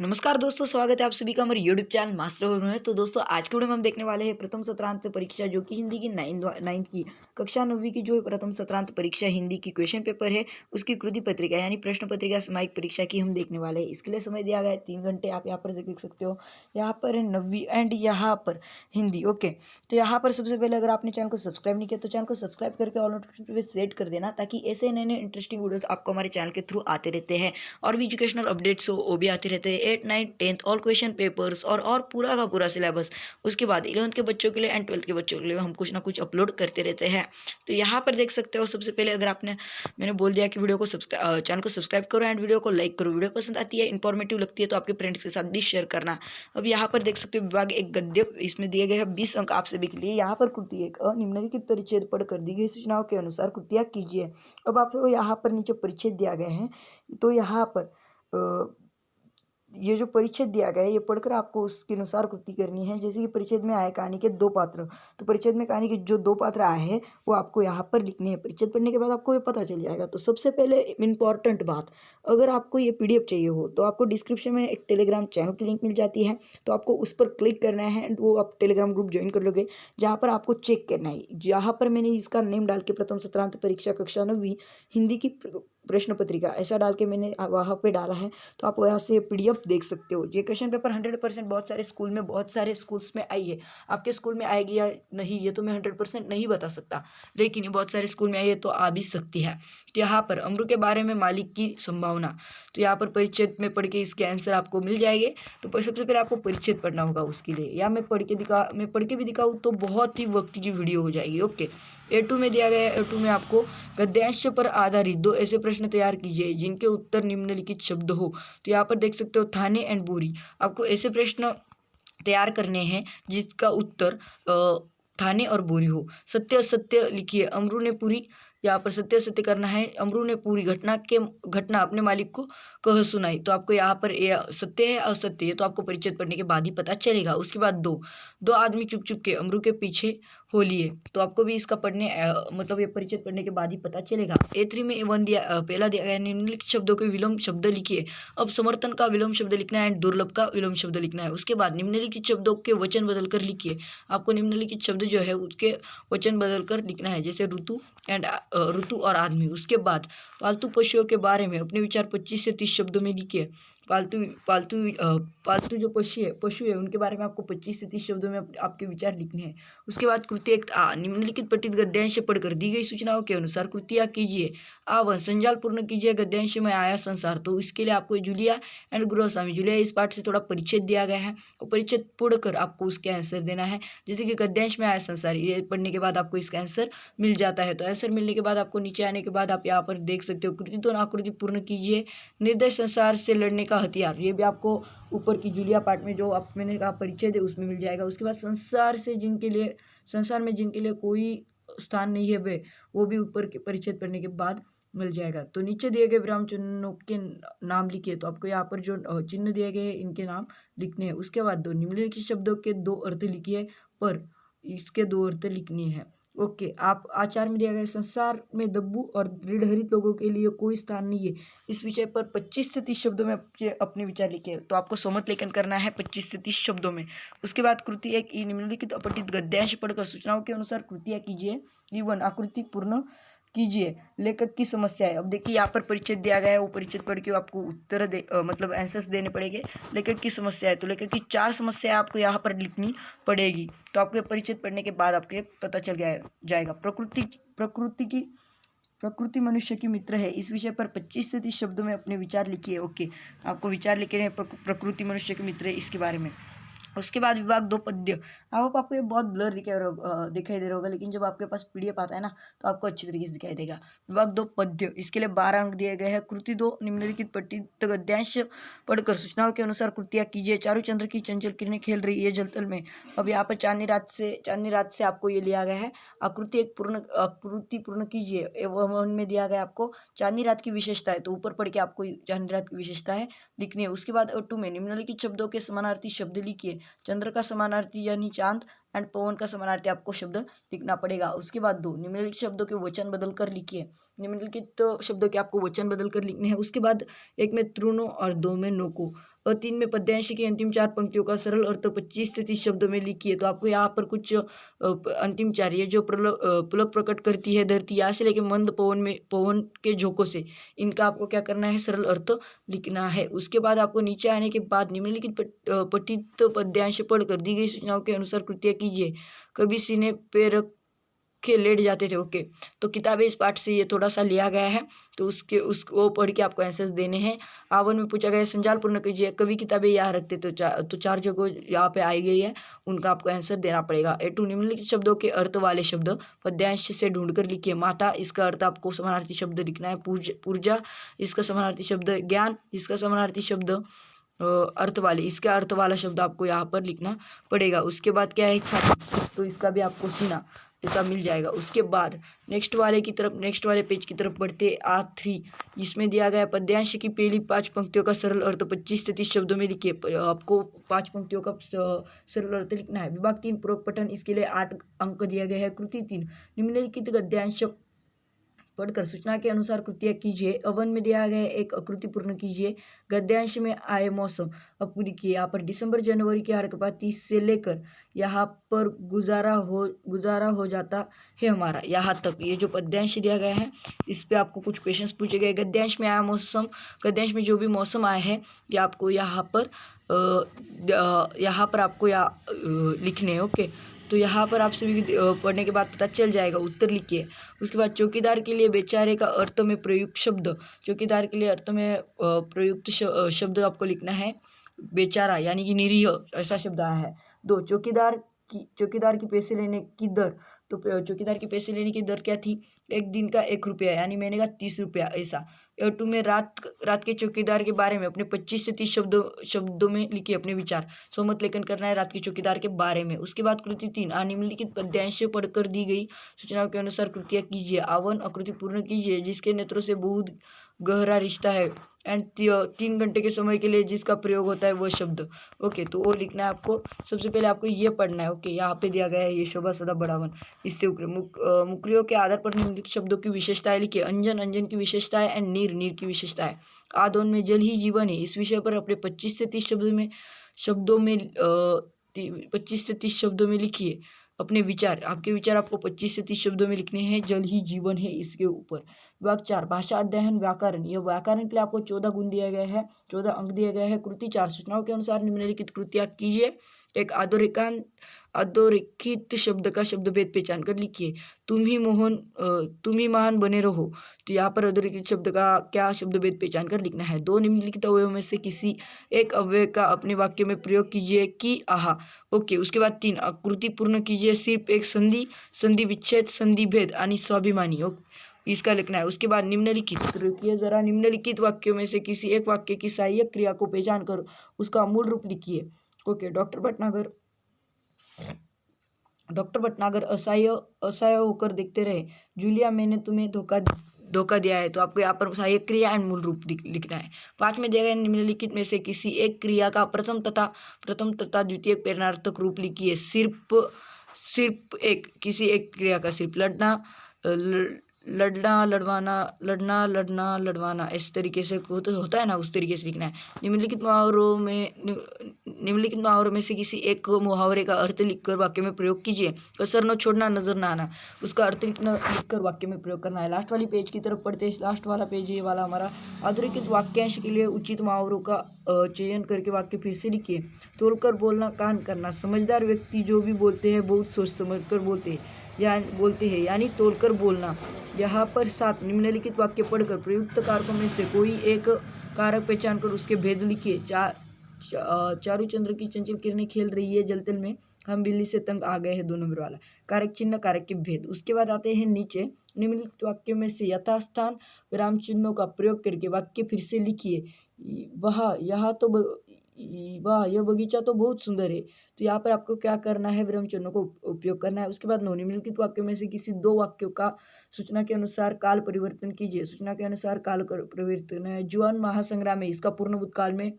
नमस्कार दोस्तों, स्वागत है आप सभी का हमारे यूट्यूब चैनल मास्टर हो में। तो दोस्तों आज के वीडियो में हम देखने वाले हैं प्रथम सत्रांत परीक्षा जो कि हिंदी की नाइन्थ की कक्षा 9वीं की जो प्रथम सत्रांत परीक्षा हिंदी की क्वेश्चन पेपर है उसकी कृति पत्रिका यानी प्रश्न पत्रिका सामायिक परीक्षा की हम देखने वाले हैं। इसके लिए समय दिया गया है 3 घंटे। आप यहाँ पर देख सकते हो, यहाँ पर है 9वीं एंड यहाँ पर हिंदी। ओके, तो यहाँ पर सबसे पहले अगर आपने चैनल को सब्सक्राइब नहीं किया तो चैनल को सब्सक्राइब करके ऑल नोटिफिकेशन पे सेट कर देना, ताकि ऐसे नए नए इंटरेस्टिंग वीडियोस आपको हमारे चैनल के थ्रू आते रहते हैं। और भी एजुकेशनल अपडेट्स हो वो भी आते रहते हैं। 8, 9, 10th ऑल क्वेश्चन पेपर्स और पूरा का पूरा सिलेबस। उसके बाद 11th के बच्चों के लिए एंड 12th के बच्चों के लिए हम कुछ ना कुछ अपलोड करते रहते हैं। तो यहाँ पर देख सकते हो, सबसे पहले अगर मैंने बोल दिया कि वीडियो को चैनल को सब्सक्राइब करो एंड वीडियो को लाइक करो। वीडियो पसंद आती है, इंफॉर्मेटिव लगती है तो आपके फ्रेंड्स के साथ भी शेयर करना। अब यहाँ पर देख सकते हो, विभाग एक गद्य, इसमें दिए गए हैं 20 अंक आप सभी के लिए। यहाँ पर कृति एक निम्नलिखित परिच्छेद पढ़कर दी गई सूचनाओं के अनुसार कृतियाँ कीजिए। अब आपको यहाँ पर नीचे परिच्छेद दिया गया है, तो यहाँ पर ये जो परिच्छेद दिया गया है ये पढ़कर आपको उसके अनुसार कृति करनी है। जैसे कि परिच्छेद में आए कहानी के 2 पात्र, तो परिच्छेद में कहानी के जो 2 पात्र आए हैं वो आपको यहाँ पर लिखने हैं। परिच्छेद पढ़ने के बाद आपको ये पता चल जाएगा। तो सबसे पहले इम्पॉर्टेंट बात, अगर आपको ये पीडीएफ चाहिए हो तो आपको डिस्क्रिप्शन में एक टेलीग्राम चैनल की लिंक मिल जाती है, तो आपको उस पर क्लिक करना है एंड वो आप टेलीग्राम ग्रुप ज्वाइन कर लोगे, जहाँ पर आपको चेक करना है। जहाँ पर मैंने इसका नेम डाल के प्रथम सत्रांत परीक्षा कक्षा 9वीं हिंदी की प्रश्न पत्रिका ऐसा डाल के मैंने वहाँ पे डाला है, तो आप वहाँ से पीडीएफ देख सकते हो। ये क्वेश्चन पेपर 100% बहुत सारे स्कूल्स में आई है। आपके स्कूल में आएगी या नहीं ये तो मैं 100% नहीं बता सकता, लेकिन ये बहुत सारे स्कूल में आई है तो आ भी सकती है। तो यहाँ पर अम्रू के बारे में मालिक की संभावना, तो यहाँ पर परिच्छेद में पढ़ के इसके आंसर आपको मिल जाएंगे। तो सबसे पहले आपको परिच्छेद पढ़ना होगा उसके लिए, या मैं पढ़ के भी दिखाऊँ तो बहुत ही वक्त की वीडियो हो जाएगी। ओके, A2 में दिया गया है। A2 में आपको गद्यांश पर आधारित 2 ऐसे प्रश्न तैयार कीजिए जिनके उत्तर निम्नलिखित शब्द हो। तो यहाँ पर देख सकते हो, थाने एंड बोरी। आपको ऐसे प्रश्न तैयार करने हैं जिसका उत्तर थाने और बोरी हो। सत्य असत्य लिखिए। अमरू ने पूरी, यहाँ पर सत्य सत्य करना है। अमरू ने पूरी घटना अपने मालिक को कह सुनाई। तो आपको यहाँ पर सत्य है असत्य है तो आपको परिच्छेद पढ़ने के बाद ही पता चलेगा। उसके बाद दो आदमी चुप चुप के अमरू के पीछे हो लिए, तो आपको भी इसका मतलब ये परिच्छेद पढ़ने के बाद ही पता चलेगा। A3 में पहला दिया गया निम्नलिखित शब्दों के विलोम शब्द लिखिए। अब समर्थन का विलोम शब्द लिखना है, दुर्लभ का विलोम शब्द लिखना है। उसके बाद निम्नलिखित शब्दों के वचन बदलकर लिखिए। आपको निम्नलिखित शब्द जो है उसके वचन बदलकर लिखना है, जैसे ऋतु और आदमी। उसके बाद पालतू पशुओं के बारे में अपने विचार 25 से 30 शब्दों में लिखिए। पालतू जो पशु है उनके बारे में आपको 25 से 30 शब्दों में आपके विचार लिखने हैं। उसके बाद कृति एक निम्नलिखित पठित गद्यांश पढ़कर दी गई सूचनाओं के अनुसार कृतियाँ कीजिए। A1 संजाल पूर्ण कीजिए गद्यांश में आया संसार। तो इसके लिए आपको जूलिया एंड गृहस्वामी, जूलिया इस पाठ से थोड़ा परिच्छेद दिया गया है, और परिच्छेद पढ़कर आपको उसके आंसर देना है। जैसे कि गद्यांश में आया संसार, ये पढ़ने के बाद आपको इसका आंसर मिल जाता है। तो आंसर मिलने के बाद आपको नीचे आने के बाद आप यहाँ पर देख सकते हो, कृति तो आकृति पूर्ण कीजिए। निर्दय संसार से लड़ने का हथियार, ये भी आपको ऊपर की जूलिया पार्ट में जो मैंने कहा परिचय दे उसमें मिल जाएगा। उसके बाद संसार में जिनके लिए कोई स्थान नहीं है वे, वो भी ऊपर के परिच्छेद पढ़ने के बाद मिल जाएगा। तो नीचे दिए गए विराम चिन्हों के नाम लिखिए। तो आपको यहाँ पर जो चिन्ह दिए गए हैं इनके नाम लिखने हैं। उसके बाद निम्नलिखित शब्दों के 2 अर्थ लिखिए, पर इसके 2 अर्थ लिखने हैं। ओके, आप आचार में दिया गया संसार में दब्बू और दृढ़हरित लोगों के लिए कोई स्थान नहीं है, इस विषय पर 25 से 30 शब्दों में अपने विचार लिखे। तो आपको समत लेखन करना है 25 से 30 शब्दों में। उसके बाद कृति एक निम्नलिखित अपठित गद्यांश पढ़कर सूचनाओं के अनुसार कृतियाँ कीजिए। E1 आकृति पूर्ण कीजिए। लेखक की समस्या है। अब देखिए यहाँ पर परिच्छेद दिया गया है, वो परिच्छेद पढ़ के आपको उत्तर मतलब आंसर्स देने पड़ेंगे। लेखक की समस्या है तो लेखक की 4 समस्याएं आपको यहाँ पर लिखनी पड़ेगी। तो आपके परिच्छेद पढ़ने के बाद आपके पता चल जाएगा। प्रकृति मनुष्य की मित्र है, इस विषय पर 25 से 30 शब्दों में अपने विचार लिखिए। ओके, आपको विचार लिखने हैं प्रकृति मनुष्य के मित्र है इसके बारे में। उसके बाद विभाग 2 पद्य। अब आपको ये बहुत ब्लर दिखाई दे रहा होगा, लेकिन जब आपके पास पीडीएफ आता है ना तो आपको अच्छी तरीके से दिखाई देगा। विभाग 2 पद्य, इसके लिए 12 अंक दिए गए हैं। कृति 2 निम्नलिखित पठित गद्यांश पढ़कर सूचनाओं के अनुसार कृतियाँ कीजिए। चारुचंद्र की चंचल किरणें खेल रही है जलतल में। अब यहाँ पर चांदनी रात से आपको ये लिया गया है। आकृति पूर्ण कीजिए। एवं में दिया गया आपको चांदनी रात की विशेषता है, तो ऊपर पढ़ के आपको चांदनी रात की विशेषता है लिखनी है। उसके बाद 2 में निम्नलिखित शब्दों के समानार्थी शब्द लिखिए। चंद्र का समानार्थी यानी चांद, एंड पवन का समानार्थी आपको शब्द लिखना पड़ेगा। उसके बाद 2 निम्नलिखित शब्दों के वचन बदल कर लिखिए। निम्नलिखित शब्दों के आपको वचन बदल कर लिखने हैं। उसके बाद 1 में तृणों और 2 में नोको और 3 में पद्यांश की अंतिम 4 पंक्तियों का सरल अर्थ 25 से 30 शब्दों में लिखिए। तो आपको यहाँ पर कुछ अंतिम 4 ये जो पुलक प्रकट करती है धरती, यहाँ से लेके मंद पवन के झोंकों से, इनका आपको क्या करना है, सरल अर्थ लिखना है। उसके बाद आपको नीचे आने के बाद निम्नलिखित पठित पद्यांश पढ़कर दी गई सूचनाओं के अनुसार कृतियाँ कीजिए। कभी सीने पे रख के लेट जाते थे। ओके, तो किताबें इस पाठ से ये थोड़ा सा लिया गया है, तो उसको पढ़ के आपको आंसर्स देने हैं। आवन में पूछा गया है संजाल पूर्ण कीजिए। कभी किताबें यहाँ रखते तो 4 जगह यहाँ पे आई गई है, उनका आपको आंसर देना पड़ेगा। A2 निम्नलिखित शब्दों के अर्थ वाले शब्द पद्यांश से ढूंढ कर लिखिए। माता, इसका अर्थ आपको समानार्थी शब्द लिखना है। पूर्जा, इसका समानार्थी शब्द। ज्ञान, इसका समानार्थी शब्द अर्थ वाले, इसका अर्थ वाला शब्द आपको यहाँ पर लिखना पड़ेगा। उसके बाद क्या है, छाती, तो इसका भी आपको सीना इसका मिल जाएगा। उसके बाद नेक्स्ट वाले पेज की तरफ बढ़ते A3, इसमें दिया गया पद्यांश की पहली 5 पंक्तियों का सरल अर्थ 25 से 30 शब्दों में लिखिए। आपको 5 पंक्तियों का सरल अर्थ लिखना है। विभाग 3 पूर्वक पठन, इसके लिए 8 अंक दिया गया है। कृति 3 निम्नलिखित गद्यांश पढ़कर सूचना के अनुसार कृतियाँ कीजिए। अवन में दिया गया एक आकृति पूर्ण कीजिए। गद्यांश में आए मौसम अब लिखिए। यहाँ पर दिसंबर जनवरी की आर्कपाती से लेकर यहाँ पर गुजारा हो जाता है हमारा, यहाँ तक ये जो पद्यांश दिया गया है, इस पे आपको कुछ क्वेश्चंस पूछे गए। गद्यांश में आया मौसम, गद्यांश में जो भी मौसम आए हैं ये आपको यहाँ पर आपको लिखने हैं। ओके, तो यहाँ पर आप सभी पढ़ने के बाद पता चल जाएगा। उत्तर लिखिए। उसके बाद चौकीदार के लिए बेचारे का अर्थ में प्रयुक्त शब्द, चौकीदार के लिए अर्थ में प्रयुक्त शब्द आपको लिखना है। बेचारा यानी कि निरीह, ऐसा शब्द आया है। 2 चौकीदार की पैसे लेने की दर, तो चौकीदार की पैसे लेने की दर क्या थी, 1 दिन का 1 रुपया, यानी महीने का 30 रुपया, ऐसा। 2 में रात के चौकीदार के बारे में अपने 25 से 30 शब्दों में लिखिए अपने विचार। सहमत लेखन करना है रात के चौकीदार के बारे में। उसके बाद कृति 3 निम्नलिखित पद्यांश पढ़कर दी गई सूचनाओं के अनुसार कृतियाँ कीजिए। आवन आकृति पूर्ण कीजिए। जिसके नेत्रों से बहुत गहरा रिश्ता है एंड 3 घंटे के समय के लिए जिसका प्रयोग होता है वह शब्द। ओके, तो वो लिखना है आपको। सबसे पहले आपको ये पढ़ना है। ओके, यहाँ पे दिया गया है ये शोभा सदा बढ़ावन, इससे मुक्रियों के आधार पर निम्नलिखित शब्दों की विशेषताएं लिखिए। अंजन की विशेषताएं एंड नीर की विशेषताएं। आदोन में जल ही जीवन है, इस विषय पर अपने 25 से 30 शब्दों में लिखिए अपने विचार। आपके विचार आपको 25 से 30 शब्दों में लिखने हैं। जल ही जीवन है इसके ऊपर। विभाग 4 भाषा अध्ययन व्याकरण, यह व्याकरण के लिए आपको 14 गुण दिया गया है, 14 अंक दिए गए हैं। कृति 4 सूचनाओं के अनुसार निम्नलिखित कृतियाँ कीजिए। एक अधोरेखित शब्द का शब्द भेद पहचान कर लिखिए। तुम ही महान बने रहो, तो यहाँ पर अधोरेखित शब्द का क्या शब्द भेद पहचान कर लिखना है। 2 निम्नलिखित अवयवों में से किसी एक अव्यय का अपने वाक्य में प्रयोग कीजिए कि आहा। ओके, उसके बाद 3 आकृति पूर्ण कीजिए। सिर्फ एक संधि विच्छेद, संधि भेद आणि स्वाभिमानी, इसका लिखना है। उसके बाद निम्नलिखित वाक्यों में से किसी एक वाक्य की सहायक क्रिया को पहचान कर उसका मूल रूप लिखिए। ओके, डॉक्टर भटनागर असहाय होकर देखते रहे। जूलिया, मैंने तुम्हें धोखा दिया है, तो आपको यहाँ पर सहायक क्रिया एंड मूल रूप लिखना है। 5 में दिया गया निम्नलिखित में से किसी एक क्रिया का प्रथम तथा द्वितीय प्रेरणार्थक रूप लिखिए। सिर्फ किसी एक क्रिया का सिर्फ लड़वाना, इस तरीके से होता है ना, उस तरीके से लिखना है। निम्नलिखित मुहावरों में से किसी एक मुहावरे का अर्थ लिखकर वाक्य में प्रयोग कीजिए। कसर न छोड़ना, नजर न आना, उसका अर्थ लिखकर वाक्य में प्रयोग करना है। लास्ट वाली पेज की तरफ पढ़ते हैं। लास्ट वाला पेज ये वाला हमारा। अधोरेखित वाक्यांश के लिए उचित मुहावरों का चयन करके वाक्य फिर से लिखिए। तोलकर बोलना, कान करना, समझदार व्यक्ति जो भी बोलते हैं बहुत सोच समझ कर बोलते हैं, यानी तोलकर बोलना। यहाँ पर 7 निम्नलिखित वाक्य पढ़कर प्रयुक्त कारकों में से कोई एक कारक पहचान कर उसके भेद लिखिए। चारू चंद्र की चंचल किरणें खेल रही है जलतल में, हम बिल्ली से तंग आ गए हैं, 2 नंबर वाला। कारक चिन्ह, कारक के भेद। उसके बाद आते हैं नीचे। निम्नलिखित वाक्य में से यथास्थान विराम चिन्हों का प्रयोग करके वाक्य फिर से लिखिए। वाह, यह बगीचा तो बहुत सुंदर है, तो यहाँ पर आपको क्या करना है, विराम चिन्हों को उपयोग करना है। उसके बाद निम्नलिखित वाक्यों में से किसी 2 वाक्यों का सूचना के अनुसार काल परिवर्तन कीजिए। सूचना के अनुसार काल परिवर्तन है। जुआन महासंग्राम है, इसका पूर्ण भूतकाल में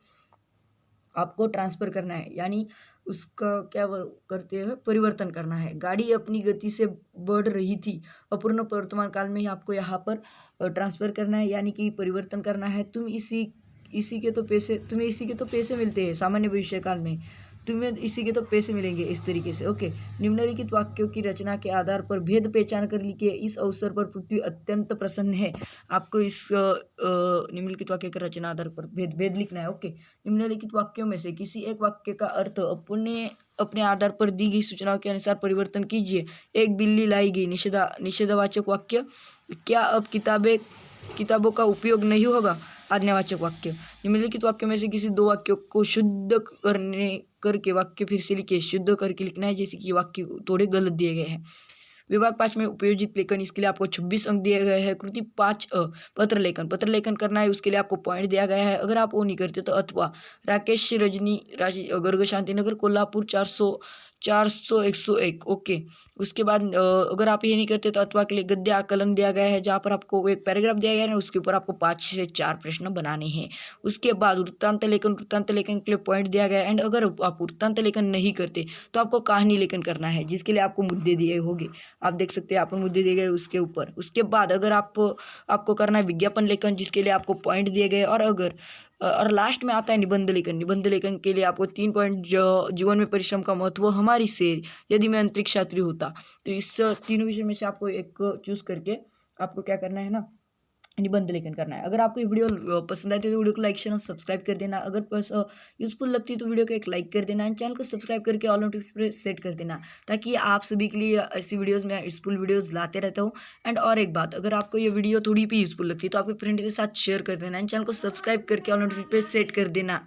आपको ट्रांसफर करना है, यानी उसका क्या करते हैं, परिवर्तन करना है। गाड़ी अपनी गति से बढ़ रही थी, अपूर्ण वर्तमान काल में ही आपको यहाँ पर ट्रांसफ़र करना है, यानी कि परिवर्तन करना है। तुम्हें इसी के तो पैसे मिलते हैं सामान्य भविष्य काल में, तुम्हें इसी के तो पैसे मिलेंगे, इस तरीके से। ओके, निम्नलिखित वाक्यों की रचना के आधार पर भेद पहचान कर लिखिए। इस अवसर पर पृथ्वी अत्यंत प्रसन्न है। आपको इस निम्नलिखित वाक्य की रचना आधार पर भेद लिखना है। ओके, निम्नलिखित वाक्यों में से किसी एक वाक्य का अर्थ अपने आधार पर दी गई सूचनाओं के अनुसार परिवर्तन कीजिए। एक बिल्ली लाई गई, निषेधवाचक वाक्य। क्या अब किताबों का उपयोग नहीं होगा, आज्ञावाचक वाक्य। निम्नलिखित वाक्यों में से किसी दो वाक्यों को शुद्ध करके वाक्य फिर से लिखिए। शुद्ध करके लिखना है, जैसे कि वाक्य थोड़े गलत दिए गए हैं। विभाग 5 में उपयोजित लेखन, इसके लिए आपको 26 अंक दिए गए हैं। कृति 5 पत्र लेखन करना है, उसके लिए आपको पॉइंट दिया गया है। अगर आप वो नहीं करते तो अथवा राकेश रजनी गर्ग शांतिनगर कोल्हापुर 400 101। ओके, उसके बाद अगर आप ये नहीं करते तो अथवा के लिए गद्य आकलन दिया गया है, जहाँ पर आपको एक पैराग्राफ दिया गया है, उसके ऊपर आपको 5 से 4 प्रश्न बनाने हैं। उसके बाद वृत्तांत लेखन के लिए पॉइंट दिया गया है। एंड अगर आप वृत्तांत लेखन नहीं करते तो आपको कहानी लेखन करना है, जिसके लिए आपको मुद्दे दिए होंगे। आप देख सकते हैं यहाँ पर मुद्दे दिए गए उसके ऊपर। उसके बाद अगर आपको करना है विज्ञापन लेखन, जिसके लिए आपको पॉइंट दिए गए। और लास्ट में आता है निबंध लेखन के लिए आपको 3 पॉइंट। जीवन में परिश्रम का महत्व, हमारी सेर, यदि मैं अंतरिक्ष यात्री होता। तो इस तीनों विषय में से आपको एक चूज करके आपको क्या करना है ना, निबंध लेखन करना है। अगर आपको ये वीडियो पसंद आए तो वीडियो को लाइक शेयर और सब्सक्राइब कर देना। अगर यूजफुल लगती है तो वीडियो को एक लाइक कर देना एंड चैनल को सब्सक्राइब करके ऑल नोटिफिकेशन सेट कर देना, ताकि आप सभी के लिए ऐसी वीडियोस में यूजफुल वीडियोस लाते रहता हूँ। एंड और एक बात, अगर आपको ये वीडियो थोड़ी भी यूजफुल लगती है तो आपके फ्रेंड के साथ शेयर कर देना एंड चैनल को सब्सक्राइब करके ऑल नोटिफिकेशन सेट कर देना।